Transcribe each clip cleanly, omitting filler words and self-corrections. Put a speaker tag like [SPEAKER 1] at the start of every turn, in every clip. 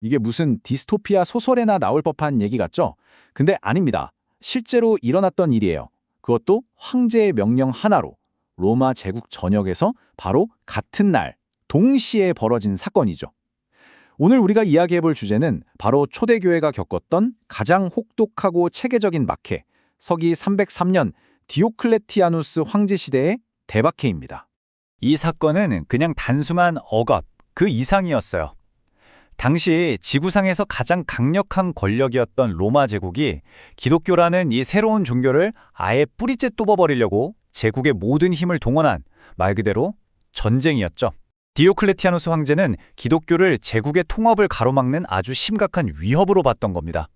[SPEAKER 1] 이게 무슨 디스토피아 소설에나 나올 법한 얘기 같죠? 근데 아닙니다. 실제로 일어났던 일이에요. 그것도 황제의 명령 하나로 로마 제국 전역에서 바로 같은 날, 동시에 벌어진 사건이죠. 오늘 우리가 이야기해볼 주제는 바로 초대교회가 겪었던 가장 혹독하고 체계적인 박해, 서기 303년 디오클레티아누스 황제 시대의 대박해입니다.
[SPEAKER 2] 이 사건은 그냥 단순한 억압, 그 이상이었어요. 당시 지구상에서 가장 강력한 권력이었던 로마 제국이 기독교라는 이 새로운 종교를 아예 뿌리째 뽑아버리려고 제국의 모든 힘을 동원한 말 그대로 전쟁이었죠. 디오클레티아누스 황제는 기독교를 제국의 통합을 가로막는 아주 심각한 위협으로 봤던 겁니다.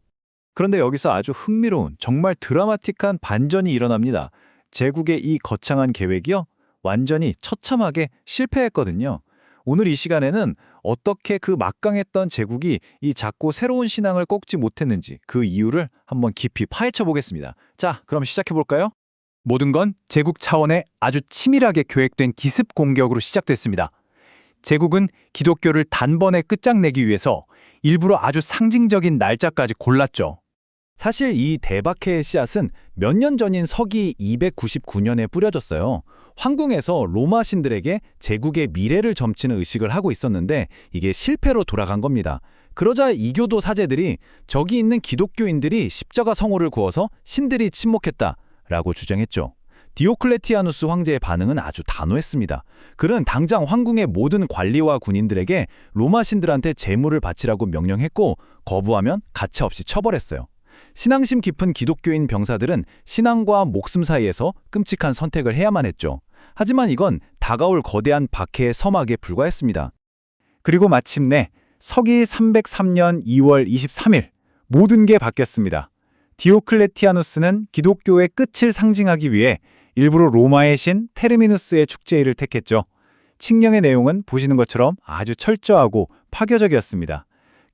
[SPEAKER 1] 그런데 여기서 아주 흥미로운, 정말 드라마틱한 반전이 일어납니다. 제국의 이 거창한 계획이요, 완전히 처참하게 실패했거든요. 오늘 이 시간에는 어떻게 그 막강했던 제국이 이 작고 새로운 신앙을 꺾지 못했는지 그 이유를 한번 깊이 파헤쳐 보겠습니다. 자, 그럼 시작해 볼까요? 모든 건 제국 차원의 아주 치밀하게 계획된 기습 공격으로 시작됐습니다. 제국은 기독교를 단번에 끝장내기 위해서 일부러 아주 상징적인 날짜까지 골랐죠. 사실 이 대박해의 씨앗은 몇 년 전인 서기 299년에 뿌려졌어요. 황궁에서 로마 신들에게 제국의 미래를 점치는 의식을 하고 있었는데 이게 실패로 돌아간 겁니다. 그러자 이교도 사제들이 저기 있는 기독교인들이 십자가 성호를 구워서 신들이 침묵했다라고 주장했죠. 디오클레티아누스 황제의 반응은 아주 단호했습니다. 그는 당장 황궁의 모든 관리와 군인들에게 로마 신들한테 제물을 바치라고 명령했고 거부하면 가차없이 처벌했어요. 신앙심 깊은 기독교인 병사들은 신앙과 목숨 사이에서 끔찍한 선택을 해야만 했죠. 하지만 이건 다가올 거대한 박해의 서막에 불과했습니다. 그리고 마침내 서기 303년 2월 23일 모든 게 바뀌었습니다. 디오클레티아누스는 기독교의 끝을 상징하기 위해 일부러 로마의 신 테르미누스의 축제일을 택했죠. 칙령의 내용은 보시는 것처럼 아주 철저하고 파격적이었습니다.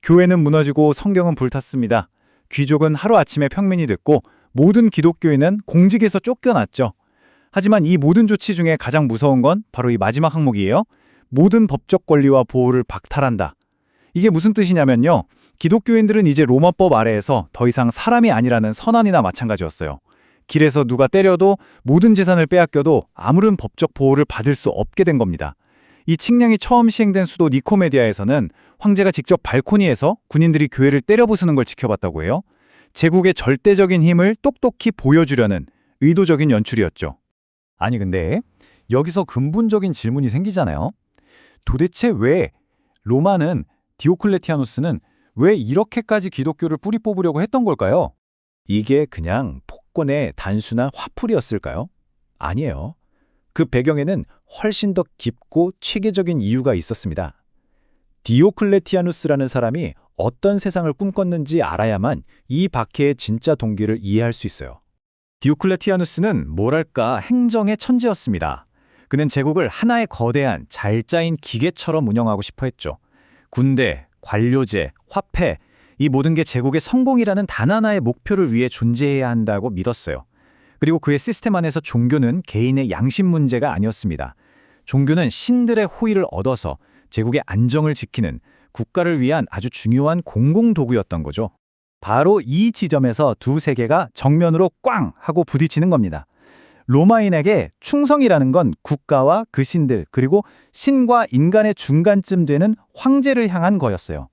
[SPEAKER 1] 교회는 무너지고 성경은 불탔습니다. 귀족은 하루아침에 평민이 됐고 모든 기독교인은 공직에서 쫓겨났죠. 하지만 이 모든 조치 중에 가장 무서운 건 바로 이 마지막 항목이에요. 모든 법적 권리와 보호를 박탈한다. 이게 무슨 뜻이냐면요. 기독교인들은 이제 로마법 아래에서 더 이상 사람이 아니라는 선언이나 마찬가지였어요. 길에서 누가 때려도 모든 재산을 빼앗겨도 아무런 법적 보호를 받을 수 없게 된 겁니다. 이 칙령이 처음 시행된 수도 니코메디아에서는 황제가 직접 발코니에서 군인들이 교회를 때려부수는 걸 지켜봤다고 해요. 제국의 절대적인 힘을 똑똑히 보여주려는 의도적인 연출이었죠. 아니 근데 여기서 근본적인 질문이 생기잖아요. 도대체 왜 로마는 디오클레티아누스는 왜 이렇게까지 기독교를 뿌리 뽑으려고 했던 걸까요? 이게 그냥 폭권의 단순한 화풀이였을까요? 아니에요. 그 배경에는 훨씬 더 깊고 체계적인 이유가 있었습니다. 디오클레티아누스라는 사람이 어떤 세상을 꿈꿨는지 알아야만 이 박해의 진짜 동기를 이해할 수 있어요. 디오클레티아누스는 뭐랄까 행정의 천재였습니다. 그는 제국을 하나의 거대한 잘 짜인 기계처럼 운영하고 싶어 했죠. 군대, 관료제, 화폐, 이 모든 게 제국의 성공이라는 단 하나의 목표를 위해 존재해야 한다고 믿었어요. 그리고 그의 시스템 안에서 종교는 개인의 양심 문제가 아니었습니다. 종교는 신들의 호의를 얻어서 제국의 안정을 지키는 국가를 위한 아주 중요한 공공도구였던 거죠. 바로 이 지점에서 두 세계가 정면으로 꽝 하고 부딪히는 겁니다. 로마인에게 충성이라는 건 국가와 그 신들, 그리고 신과 인간의 중간쯤 되는 황제를 향한 거였어요.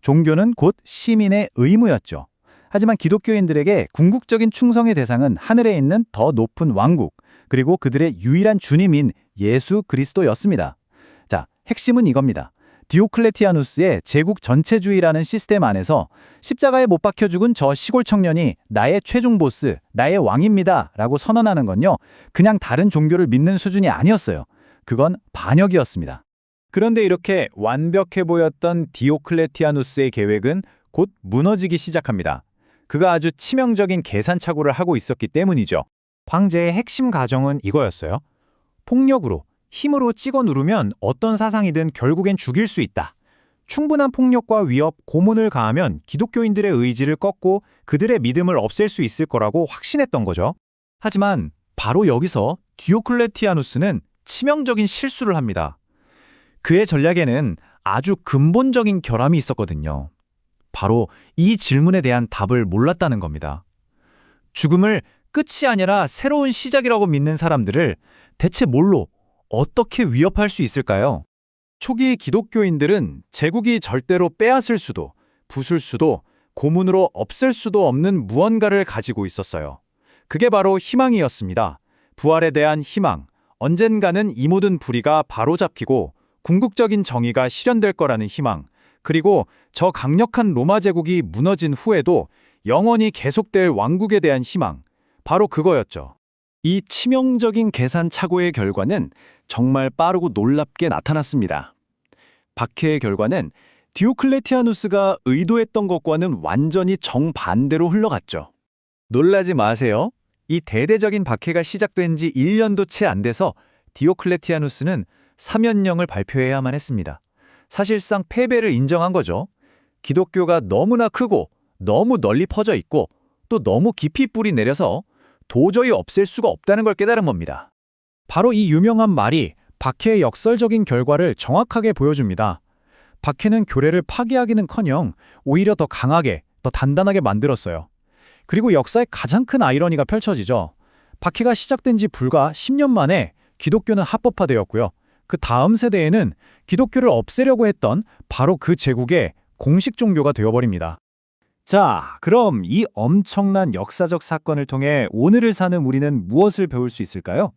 [SPEAKER 1] 종교는 곧 시민의 의무였죠. 하지만 기독교인들에게 궁극적인 충성의 대상은 하늘에 있는 더 높은 왕국, 그리고 그들의 유일한 주님인 예수 그리스도였습니다. 자, 핵심은 이겁니다. 디오클레티아누스의 제국 전체주의라는 시스템 안에서 십자가에 못 박혀 죽은 저 시골 청년이 나의 최종 보스, 나의 왕입니다 라고 선언하는 건요, 그냥 다른 종교를 믿는 수준이 아니었어요. 그건 반역이었습니다. 그런데 이렇게 완벽해 보였던 디오클레티아누스의 계획은 곧 무너지기 시작합니다. 그가 아주 치명적인 계산착오를 하고 있었기 때문이죠. 황제의 핵심 가정은 이거였어요. 폭력으로, 힘으로 찍어 누르면 어떤 사상이든 결국엔 죽일 수 있다. 충분한 폭력과 위협, 고문을 가하면 기독교인들의 의지를 꺾고 그들의 믿음을 없앨 수 있을 거라고 확신했던 거죠. 하지만 바로 여기서 디오클레티아누스는 치명적인 실수를 합니다. 그의 전략에는 아주 근본적인 결함이 있었거든요. 바로 이 질문에 대한 답을 몰랐다는 겁니다. 죽음을 끝이 아니라 새로운 시작이라고 믿는 사람들을 대체 뭘로, 어떻게 위협할 수 있을까요? 초기 기독교인들은 제국이 절대로 빼앗을 수도, 부술 수도, 고문으로 없앨 수도 없는 무언가를 가지고 있었어요. 그게 바로 희망이었습니다. 부활에 대한 희망, 언젠가는 이 모든 불의가 바로잡히고 궁극적인 정의가 실현될 거라는 희망, 그리고 저 강력한 로마 제국이 무너진 후에도 영원히 계속될 왕국에 대한 희망, 바로 그거였죠. 이 치명적인 계산 착오의 결과는 정말 빠르고 놀랍게 나타났습니다. 박해의 결과는 디오클레티아누스가 의도했던 것과는 완전히 정반대로 흘러갔죠. 놀라지 마세요. 이 대대적인 박해가 시작된 지 1년도 채 안 돼서 디오클레티아누스는 사면령을 발표해야만 했습니다. 사실상 패배를 인정한 거죠. 기독교가 너무나 크고 너무 널리 퍼져 있고 또 너무 깊이 뿌리 내려서 도저히 없앨 수가 없다는 걸 깨달은 겁니다. 바로 이 유명한 말이 박해의 역설적인 결과를 정확하게 보여줍니다. 박해는 교례를 파괴하기는커녕 오히려 더 강하게, 더 단단하게 만들었어요. 그리고 역사의 가장 큰 아이러니가 펼쳐지죠. 박해가 시작된 지 불과 10년 만에 기독교는 합법화되었고요. 그 다음 세대에는 기독교를 없애려고 했던 바로 그 제국의 공식 종교가 되어버립니다. 자, 그럼 이 엄청난 역사적 사건을 통해 오늘을 사는 우리는 무엇을 배울 수 있을까요?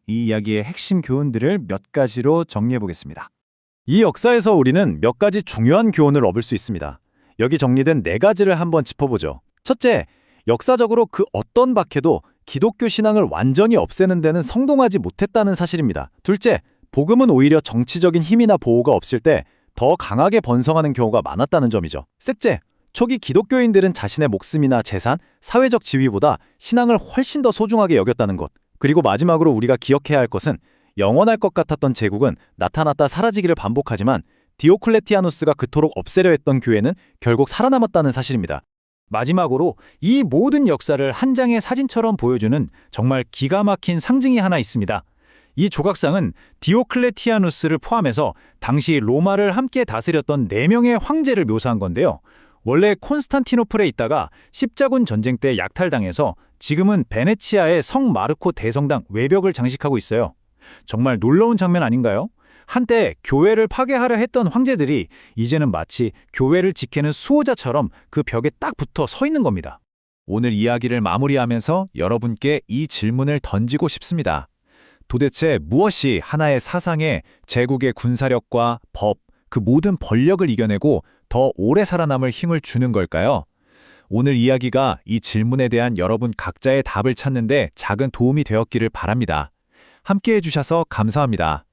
[SPEAKER 1] 이 이야기의 핵심 교훈들을 몇 가지로 정리해 보겠습니다. 이 역사에서 우리는 몇 가지 중요한 교훈을 얻을 수 있습니다. 여기 정리된 4가지를 한번 짚어보죠. 첫째, 역사적으로 그 어떤 박해도 기독교 신앙을 완전히 없애는 데는 성공하지 못했다는 사실입니다. 둘째, 복음은 오히려 정치적인 힘이나 보호가 없을 때 더 강하게 번성하는 경우가 많았다는 점이죠. 셋째, 초기 기독교인들은 자신의 목숨이나 재산, 사회적 지위보다 신앙을 훨씬 더 소중하게 여겼다는 것. 그리고 마지막으로 우리가 기억해야 할 것은 영원할 것 같았던 제국은 나타났다 사라지기를 반복하지만 디오클레티아누스가 그토록 없애려 했던 교회는 결국 살아남았다는 사실입니다. 마지막으로 이 모든 역사를 한 장의 사진처럼 보여주는 정말 기가 막힌 상징이 하나 있습니다. 이 조각상은 디오클레티아누스를 포함해서 당시 로마를 함께 다스렸던 4명의 황제를 묘사한 건데요. 원래 콘스탄티노플에 있다가 십자군 전쟁 때 약탈당해서 지금은 베네치아의 성 마르코 대성당 외벽을 장식하고 있어요. 정말 놀라운 장면 아닌가요? 한때 교회를 파괴하려 했던 황제들이 이제는 마치 교회를 지키는 수호자처럼 그 벽에 딱 붙어 서 있는 겁니다. 오늘 이야기를 마무리하면서 여러분께 이 질문을 던지고 싶습니다. 도대체 무엇이 하나의 사상의 제국의 군사력과 법, 그 모든 권력을 이겨내고 더 오래 살아남을 힘을 주는 걸까요? 오늘 이야기가 이 질문에 대한 여러분 각자의 답을 찾는 데 작은 도움이 되었기를 바랍니다. 함께 해주셔서 감사합니다.